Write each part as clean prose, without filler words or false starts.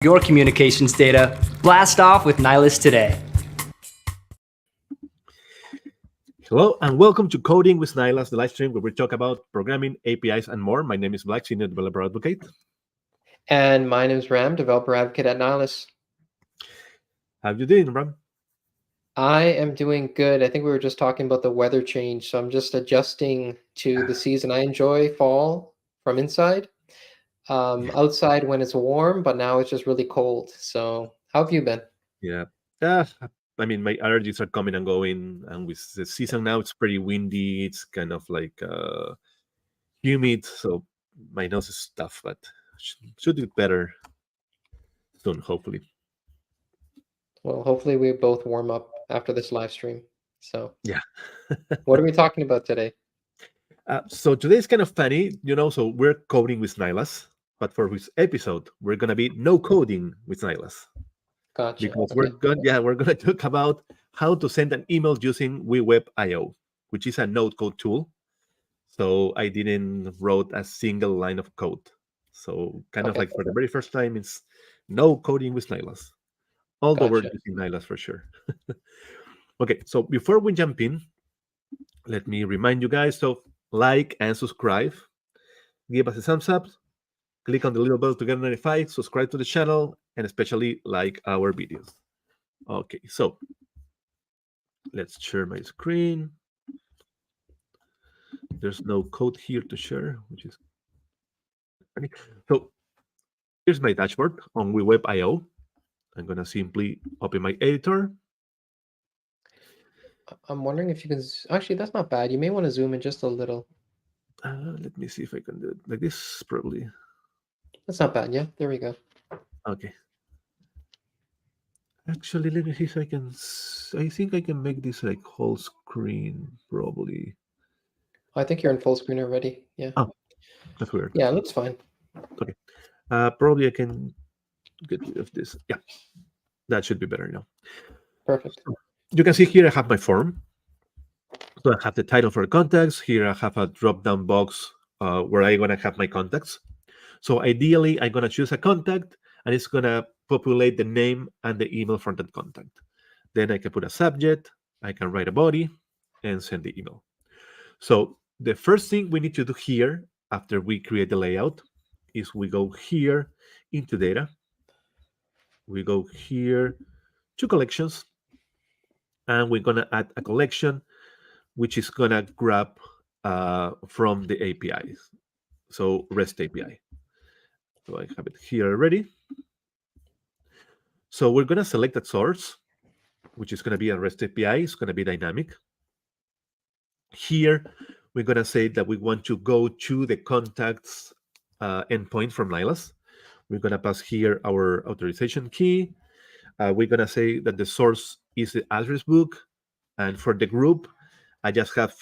your communications data. Blast off with Nylas today. Hello and welcome to Coding with Nylas, the live stream where we talk about programming, APIs, and more. My name is Black, Senior Developer Advocate. And my name is Ram, Developer Advocate at Nylas. How you doing, Ram? I am doing good. I think we were just talking about the weather change, so I'm just adjusting to the season. I enjoy fall from inside. Outside when it's warm, but now it's just really cold. So how have you been? Yeah. I mean, my allergies are coming and going, and with the season now, it's pretty windy. It's kind of like humid, so my nose is tough, but should get better soon, hopefully. Well, hopefully we both warm up after this live stream. So yeah. What are we talking about today? So today's kind of funny, so we're coding with Nylas, but for this episode, we're going to be no coding with Nylas. Gotcha. Because we're gonna talk about how to send an email using WeWeb.io, which is a node code tool. So I didn't wrote a single line of code. So kind of like for the very first time, it's no coding with Nylas. Although we're using Nylas for sure. Okay, so before we jump in, let me remind you guys to like and subscribe. Give us a thumbs up. Click on the little bell to get notified. Subscribe to the channel, and especially like our videos. Okay, so let's share my screen. There's no code here to share, which is funny. So here's my dashboard on WeWeb.io. I'm going to simply open my editor. I'm wondering if you can... Actually, that's not bad. You may want to zoom in just a little. Let me see if I can do it like this, probably. That's not bad, yeah? There we go. Okay. Actually, let me see if I can... I think I can make this like whole screen, probably. I think you're in full screen already, yeah. Oh, that's weird. Yeah, it looks fine. Okay. Probably I can get rid of this. Yeah, that should be better now. Perfect. So you can see here I have my form. So I have the title for the contacts. Here I have a drop-down box where I'm going to have my contacts. So ideally, I'm going to choose a contact, and it's going to populate the name and the email from that contact. Then I can put a subject, I can write a body, and send the email. So the first thing we need to do here, after we create the layout, is we go here into data. We go here to collections, and we're going to add a collection, which is going to grab from the APIs. So REST API. So I have it here already. So we're going to select that source, which is going to be a REST API. It's going to be dynamic. Here, we're going to say that we want to go to the contacts endpoint from Nylas. We're going to pass here our authorization key. We're going to say that the source is the address book. And for the group, I just have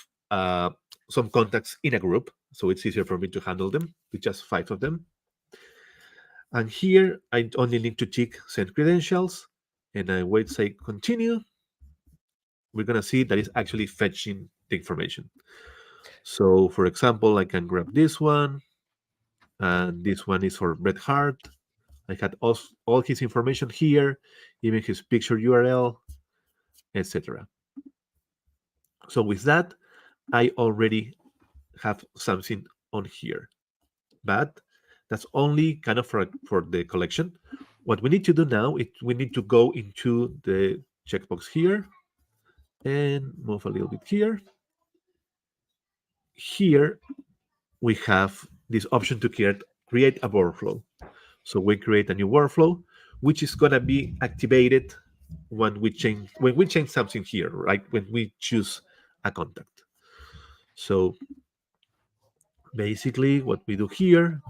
some contacts in a group. So it's easier for me to handle them with just 5 of them. And here, I only need to tick send credentials. And I wait, say continue. We're going to see that it's actually fetching the information. So, for example, I can grab this one. And this one is for Bret Hart. I had all his information here, even his picture URL, etc. So with that, I already have something on here. But that's only kind of for the collection. What we need to do now is we need to go into the checkbox here and move a little bit here. Here, we have this option to create a workflow. So we create a new workflow, which is going to be activated when we change something here, right? When we choose a contact. So basically what we do here,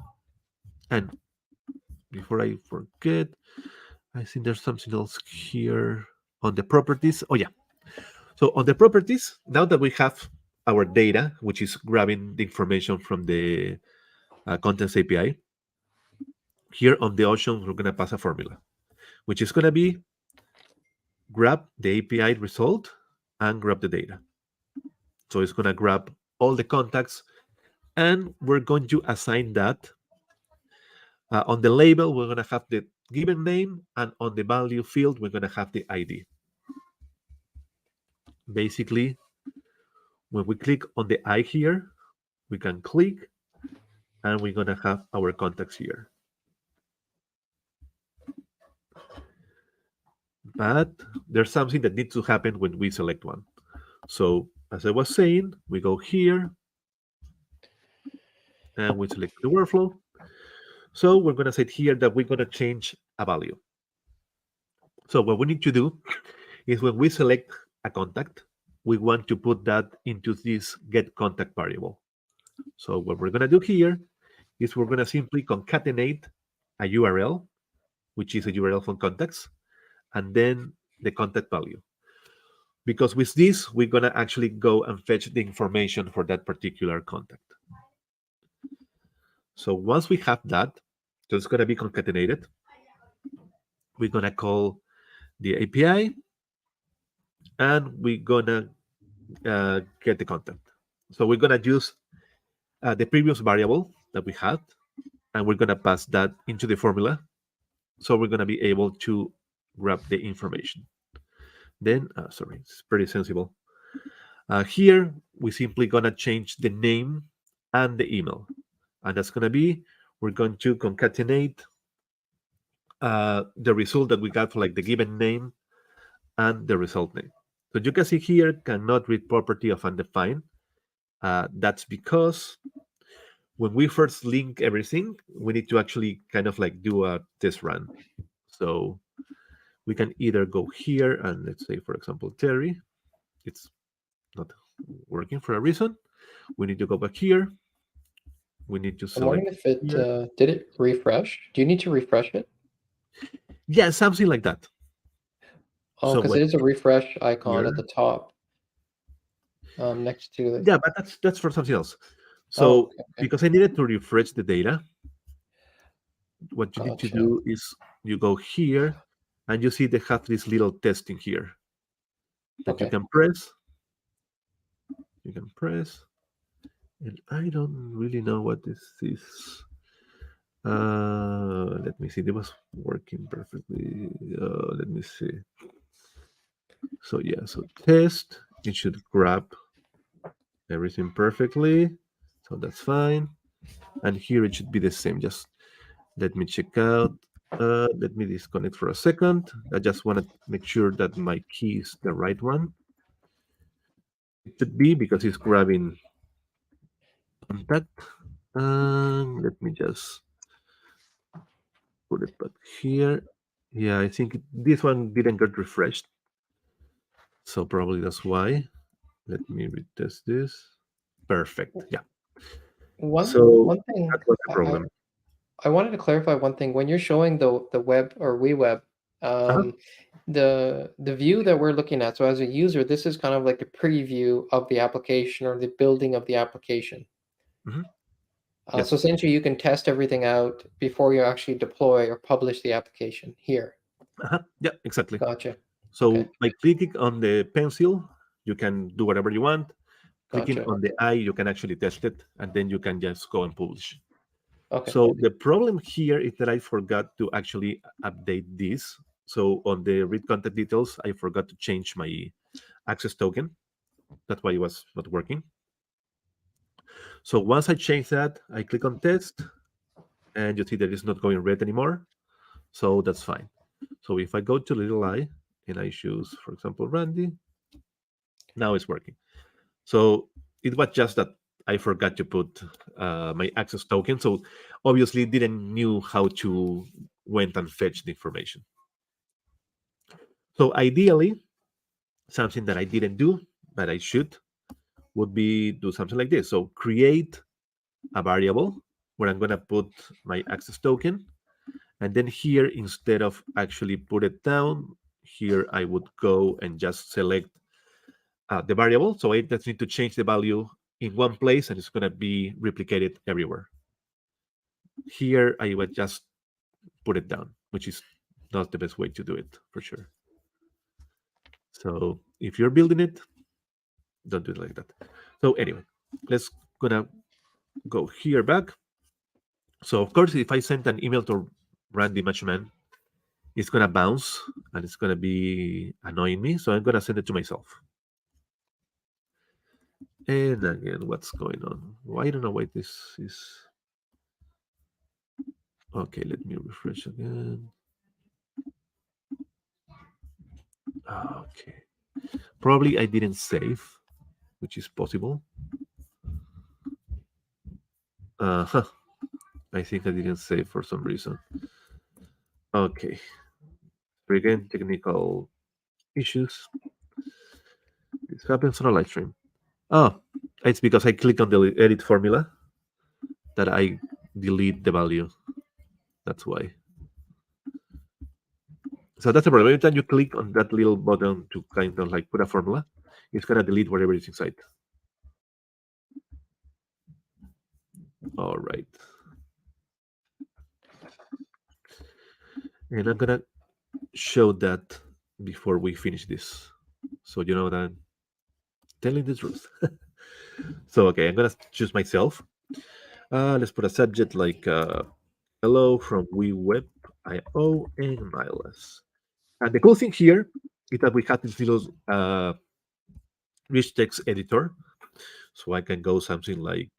and before I forget, I think there's something else here on the properties. Oh yeah. So on the properties, now that we have our data, which is grabbing the information from the contents API, here on the options, we're going to pass a formula, which is going to be grab the API result and grab the data. So it's going to grab all the contacts, and we're going to assign that. On the label, we're going to have the given name, and on the value field, we're going to have the ID. Basically, when we click on the I here, we can click, and we're going to have our contacts here. But there's something that needs to happen when we select one. So as I was saying, we go here, and we select the workflow. So we're going to say here that we're going to change a value. So what we need to do is when we select a contact, we want to put that into this get contact variable. So what we're going to do here is we're going to simply concatenate a URL, which is a URL from contacts, and then the contact value. Because with this, we're going to actually go and fetch the information for that particular contact. So once we have that, so it's going to be concatenated. We're going to call the API, and we're going to get the contact. So we're going to use the previous variable that we had, and we're going to pass that into the formula. So we're going to be able to grab the information. Then, sorry, it's pretty sensible. Here, we're simply going to change the name and the email. And that's going to be, we're going to concatenate the result that we got for like the given name and the result name. So you can see here, cannot read property of undefined. That's because when we first link everything, we need to actually kind of like do a test run. So we can either go here and let's say, for example, Terry, it's not working for a reason. We need to go back here. We need to I'm select. wondering if it did it refresh. Do you need to refresh it? Yeah, something like that. Oh, So because when it is a refresh icon here, at the top, next to the. yeah, but that's for something else. So Oh, okay. because I needed to refresh the data, what you need to Gotcha. do is you go here, and you see they have this little testing here that you Okay. can press. You can press, and I don't really know what this is. Let me see. It was working perfectly. Let me see. So yeah, so test. It should grab everything perfectly. So that's fine. And here it should be the same. Just let me check out. Let me disconnect for a second. I just want to make sure that my key is the right one. It should be because it's grabbing contact. Let me just put it back here. Yeah, I think this one didn't get refreshed. So probably that's why. Let me retest this. Perfect. Yeah. So One thing that was the problem. I wanted to clarify one thing. When you're showing the web or WeWeb, the view that we're looking at, so as a user, this is kind of like a preview of the application or the building of the application. Mhm. Yes. So essentially, you can test everything out before you actually deploy or publish the application here. Yeah, exactly. Gotcha. So Okay. by clicking on the pencil, you can do whatever you want. Clicking Gotcha. on the eye, you can actually test it, and then you can just go and publish. Okay. So the problem here is that I forgot to actually update this. So on the read contact details, I forgot to change my access token. That's why it was not working. So once I change that, I click on test, and you see that it's not going red anymore. So that's fine. So if I go to little eye and I choose, for example, Randy, now it's working. So it was just that I forgot to put my access token. So obviously didn't knew how to went and fetch the information. So ideally, something that I didn't do, but I should, would be do something like this. So create a variable where I'm going to put my access token. And then here, instead of actually put it down, here I would go and just select the variable. So I just need to change the value in one place and it's going to be replicated everywhere. Here, I would just put it down, which is not the best way to do it for sure. So if you're building it, don't do it like that. So anyway, let's gonna go here back. So of course, if I send an email to Randy Matchman, it's gonna bounce and it's gonna be annoying me. So I'm gonna send it to myself. And again, what's going on? Well, I don't know why this is. Okay, let me refresh again. Okay. Probably I didn't save, which is possible. Huh. I think I didn't save for some reason. Okay. Again, technical issues. This happens on a live stream. Oh, it's because I click on the edit formula that I delete the value. That's why. So that's the problem. Every time you click on that little button to kind of like put a formula, it's gonna delete whatever is inside. All right. And I'm gonna show that before we finish this. So you know that I'm telling the truth. So okay, I'm gonna choose myself. Let's put a subject like hello from WeWeb.io and Nylas. And the cool thing here is that we have this little rich text editor. So I can go something like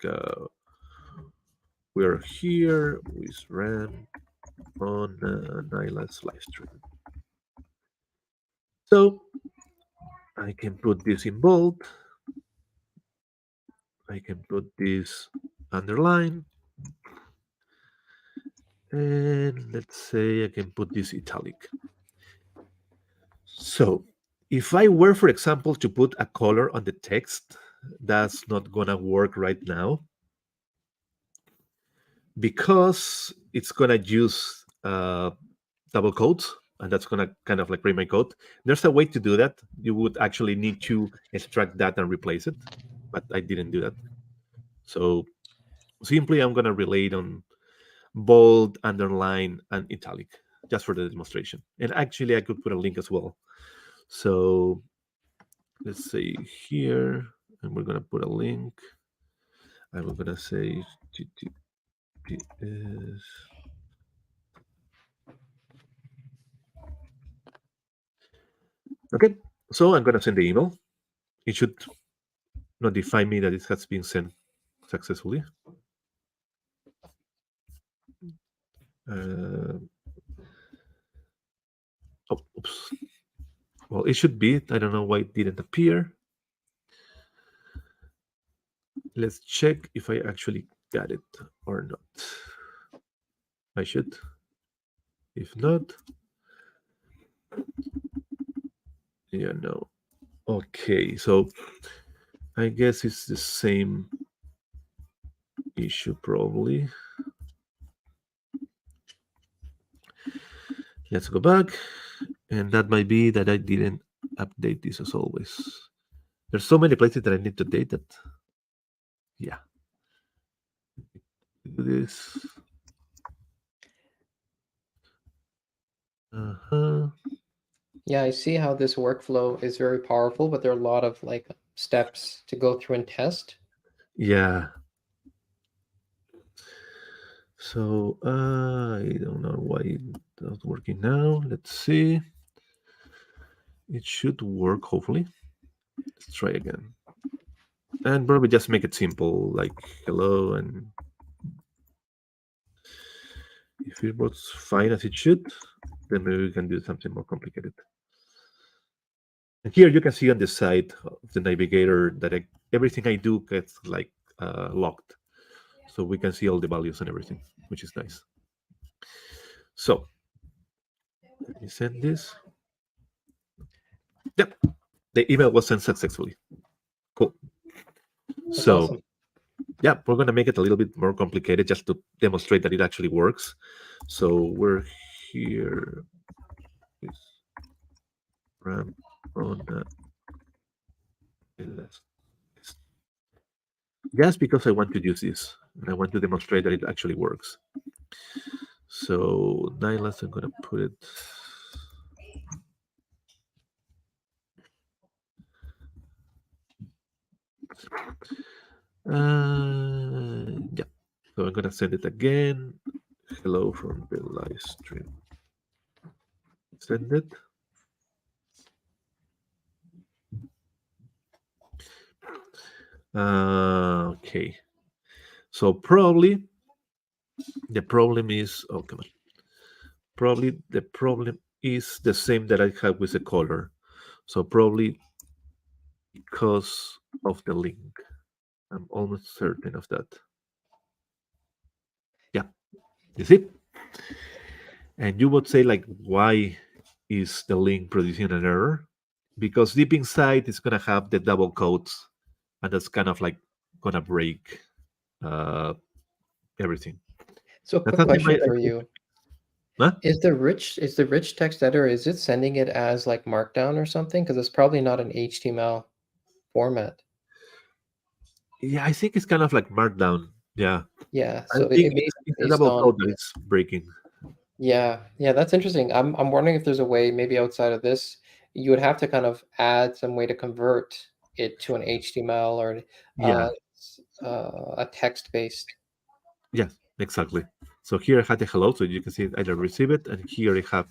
we're here with Ram on Nylas live stream. So I can put this in bold. I can put this underline. And let's say I can put this italic. So if I were, for example, to put a color on the text, that's not gonna work right now because it's gonna use double quotes, and that's gonna kind of like read my code. There's a way to do that. You would actually need to extract that and replace it, but I didn't do that. So simply I'm gonna relate on bold, underline, and italic just for the demonstration. And actually I could put a link as well. So let's say here, and we're gonna put a link. And we're gonna say HTTPS. Okay, so I'm gonna send the email. It should notify me that it has been sent successfully. Oh, oops. Well, it should be. I don't know why it didn't appear. Let's check if I actually got it or not. I should. If not, yeah, no. Okay, so I guess it's the same issue probably. Let's go back. And that might be that I didn't update this as always. There's so many places that I need to update that. Yeah. Do this. Yeah, I see how this workflow is very powerful, but there are a lot of like steps to go through and test. Yeah. So I don't know why it's not working now. Let's see. It should work, hopefully. Let's try again. And probably just make it simple, like hello, and if it works fine as it should, then maybe we can do something more complicated. And here you can see on the side of the navigator that everything I do gets like locked. So we can see all the values and everything, which is nice. So let me send this. Yep, the email was sent successfully. Cool. That's so awesome. yeah, we're going to make it a little bit more complicated just to demonstrate that it actually works. So we're here with RAM on just because I want to use this and I want to demonstrate that it actually works. So Nylas, I'm going to put it. Yeah. So I'm going to send it again. Hello from the live stream. Send it. Okay. So probably the problem is, oh, come on. Probably the problem is the same that I have with the color. So probably because of the link. I'm almost certain of that. Yeah, you see? And you would say, like, why is the link producing an error? Because deep inside it's gonna have the double quotes, and that's kind of like gonna break uh, everything. So That's quick something question I for think. you. Huh? Is the rich text editor, is it sending it as like Markdown or something? Because it's probably not an HTML format. Yeah, I think it's kind of like Markdown. Yeah, Yeah, I so think it may be it's a based double on. quote that it's breaking. Yeah, that's interesting. I'm wondering if there's a way, maybe outside of this, you would have to kind of add some way to convert it to an HTML or Yeah, a text-based. yes, exactly. So here I had the hello, so you can see I receive it, and here I have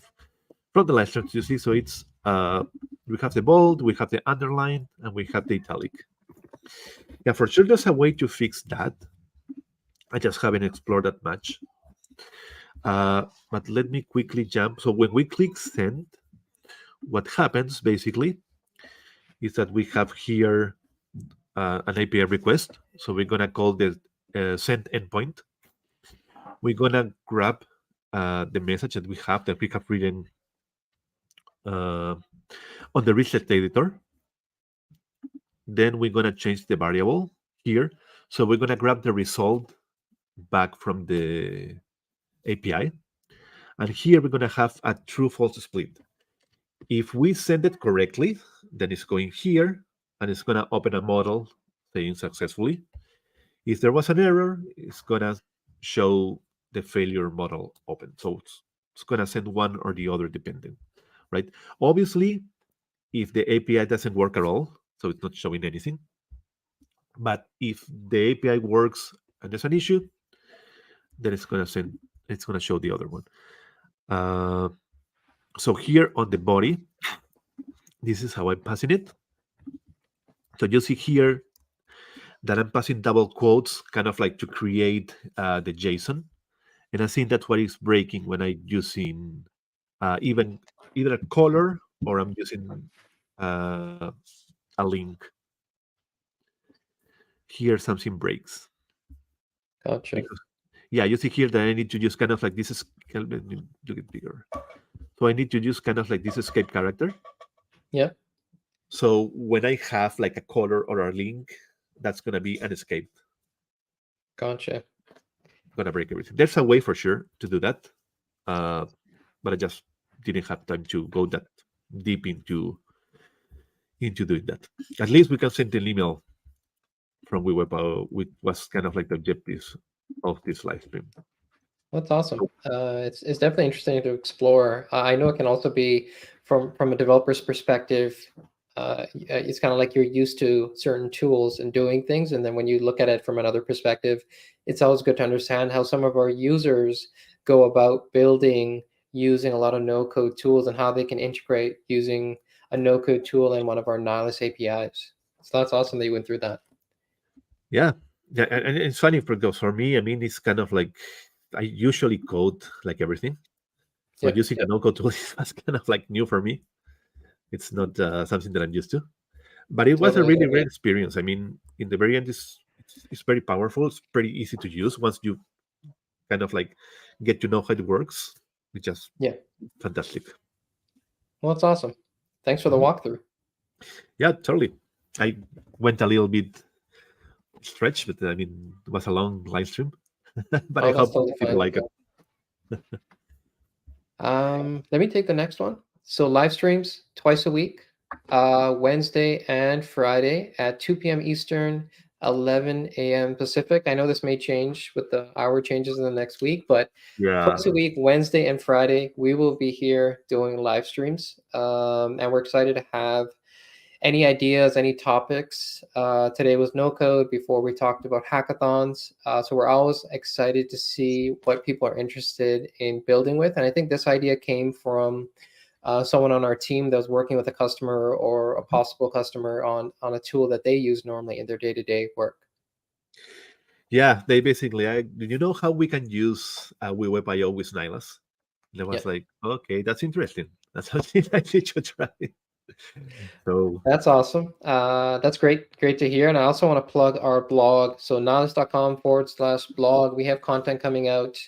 from the license you see. So it's we have the bold, we have the underline, and we have the italic. Yeah, for sure, there's a way to fix that. I just haven't explored that much. But let me quickly jump. So when we click send, what happens basically is that we have here an API request. So we're gonna call the send endpoint. We're gonna grab the message that we have written uh, on the reset editor. Then we're gonna change the variable here. So we're gonna grab the result back from the API, and here we're gonna have a true-false split. If we send it correctly, then it's going here, and it's gonna open a model saying successfully. If there was an error, it's gonna show the failure model open. So it's gonna send one or the other depending, right? Obviously, if the API doesn't work at all, so it's not showing anything. But if the API works and there's an issue, then it's gonna show the other one. Uh, so here on the body, this is how I'm passing it. So you see here that I'm passing double quotes, kind of like to create the JSON, and I think that's what is breaking when I'm using even either a color or I'm using uh, a link. Here something breaks Gotcha. because yeah, you see here that I need to use kind of like this is let me look it bigger. So I need to use kind of like this escape character. Yeah, So when I have like a color or a link, that's gonna be an escape. gotcha. Gonna break everything. There's a way for sure to do that, but I just didn't have time to go that deep into doing that. At least we can send an email from WeWeb, which was kind of like the objectives of this live stream. That's awesome. It's definitely interesting to explore. I know it can also be from a developer's perspective. It's kind of like you're used to certain tools and doing things, and then when you look at it from another perspective, it's always good to understand how some of our users go about building using a lot of no-code tools and how they can integrate using a no-code tool in one of our Nylas APIs. So that's awesome that you went through that. Yeah, yeah, and it's funny because for me, I mean, it's kind of like I usually code like everything. So Yeah, using a no-code tool is kind of like new for me. It's not something that I'm used to. But it was a totally really get great it. experience. I mean, in the very end, it's very powerful. It's pretty easy to use once you kind of like get to know how it works. It's just Yeah, fantastic. well, that's awesome. Thanks for the Mhm. walkthrough. Yeah, totally. I went a little bit stretched, but I mean, it was a long live stream. But I Oh, that's hope totally people fine. like it. Let me take the next one. So live streams twice a week, Wednesday and Friday at 2 p.m. Eastern, 11 a.m. Pacific. I know this may change with the hour changes in the next week, but Yeah. twice a week, Wednesday and Friday, we will be here doing live streams. And we're excited to have any ideas, any topics. Today was no code. Before we talked about hackathons. So we're always excited to see what people are interested in building with. And I think this idea came from someone on our team that was working with a customer or a possible customer on a tool that they use normally in their day-to-day work. Yeah, they basically, do you know how we can use WebIO with Nylas? And I was Yeah. like, okay, that's interesting. That's something I need to try. So That's awesome. That's great to hear. And I also want to plug our blog. So nylas.com/blog. We have content coming out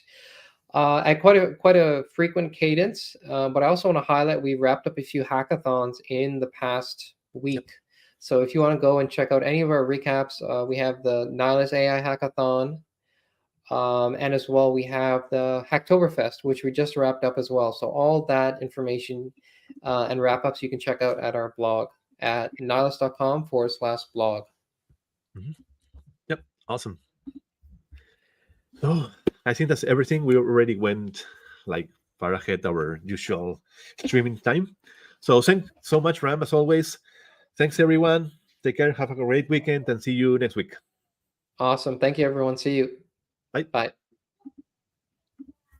at quite a frequent cadence. But I also want to highlight we wrapped up a few hackathons in the past week. So if you want to go and check out any of our recaps, we have the Nylas AI hackathon. And as well, we have the Hacktoberfest, which we just wrapped up as well. So all that information and wrap-ups you can check out at our blog at nylas.com/blog. Yep, awesome. Oh, I think that's everything. We already went like far ahead our usual streaming time. So thanks so much, Ram, as always. Thanks, everyone. Take care. Have a great weekend and see you next week. Awesome. Thank you, everyone. See you. Bye. Bye.